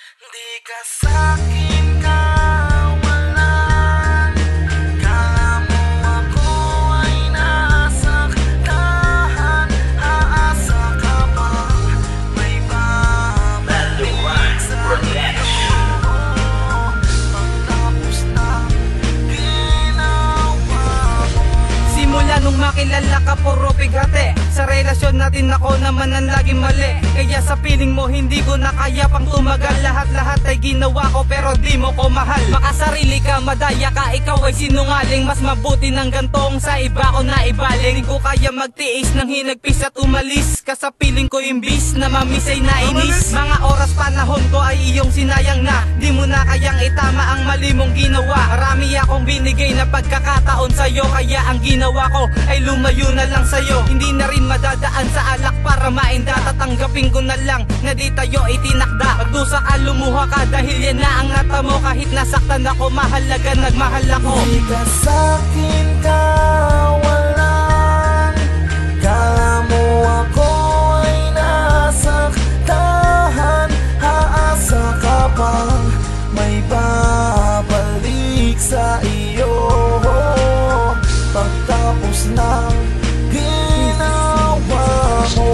Di ka sa'kin kawalan, kala mo ako ay nasaktan. Aasa ka bang may babalik sa'yo? Pagtapos ng ginawa mo. Simula nung makilala ka puro bigate, sa relasyon natin ako naman ang laging mali. Kaya sa piling mo hindi ko na kaya pang tumagal. Lahat-lahat ay ginawa ko pero di mo ko mahal. Makasarili ka, madaya ka, ikaw ay sinungaling. Mas mabuti ng gantong sa iba ko na ibaling. Di ko kaya magtiis ng hinagpis at umalis ka sa piling ko imbis na mamisay na inis. Mga oras panahon ko ay iyong sinayang na, di mo na kayang itama ang mali mong ginawa. Marami akong binigay na pagkakataon sa'yo, kaya ang ginawa ko ay lumayo na lang sa'yo. Hindi na rin madadaan sa alak para mainda. Tatanggapin ko na lang na di tayo itinakda. Magdusa ka, lumuha ka, dahil yan na ang natamo. Kahit nasaktan ako, mahalaga nagmahal ako. Di ka sa'kin kawalan, kala mo ako ay nasaktan. Aasa ka bang may babalik sa iyo? Pagtapos ng ginawa mo.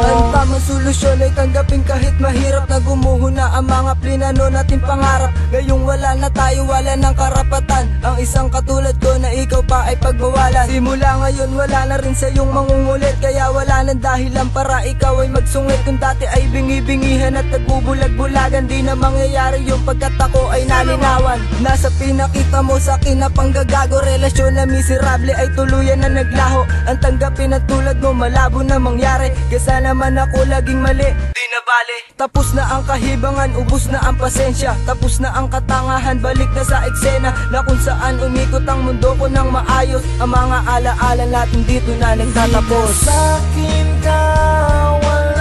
Ang tamang solusyon ay tanggapin kahit mahirap na gumuho na ang mga plinano natin pangarap. Ngayong wala na tayo, wala ng karapatan ang isang katulad ko na ikaw pa ay pagbawalan. Simula ngayon wala na rin sa iyong mangungulit, kaya wala nang dahilan para ikaw ay magsungit. Kung dati ay bingi-bingihan at nagbubulag-bulagan, di na mangyayari yung pagkat ako ay nalinawan. Nasa pinakita mo sa akin na panggagago, relasyon na miserable ay tuluyan na naglaho. Ang tanggapin at tulad mo malabo na mangyari, kesa naman ako laging mali, di na bale. Tapos na ang kahibangan, ubus na ang pasensya. Tapos na ang katangahan, balik na sa eksena na kung saan umikot ang mundo ko ng maayos. Ang mga alaala natin dito na nagtatapos. Di ka sa'kin kawalan,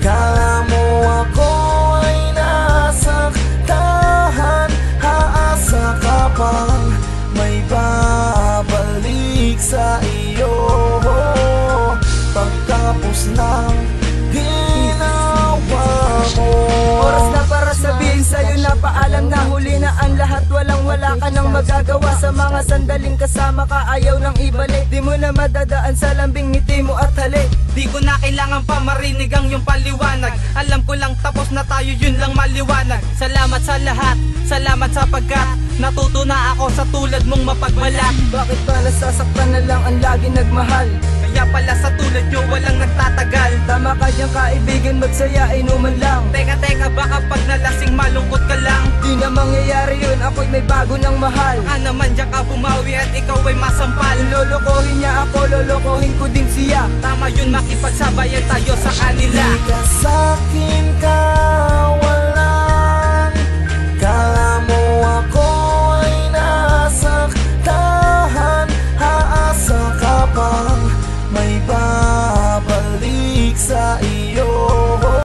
kala mo ako ay nasaktan. Aasa ka bang may babalik sa iyo? Pagtapos ng ginawa mo. Oras na para sabihin sa'yo na paalam na, huli na ang lahat, wala ka nang magagawa. Sa mga sandaling kasama ka, ayaw nang ibalik. Di mo na madadaan sa lambing ngiti mo at halik. Di ko na kailangan pa marinig ang iyong paliwanag. Alam ko lang tapos na tayo, yun lang maliwanag. Salamat sa lahat, salamat sa pagkat natuto na ako sa tulad mong mapagbalat. Bakit ba nasasaktan na lang ang lagi nagmahal? Kaya pala sa tulad nyo walang nagtatagal. Tama ka diyang kaibigan, magsaya inuman lang. Teka, baka pag nalasing malungkot ka lang. Di na mangyayari yun, ako'y may bago ng mahal. Naman diyan ka bumawi at ikaw ay masampal. Lolokohin niya ako, lolokohin ko din siya. Tama yun, makipagsabayan tayo sa kanila. Di ka sa'kin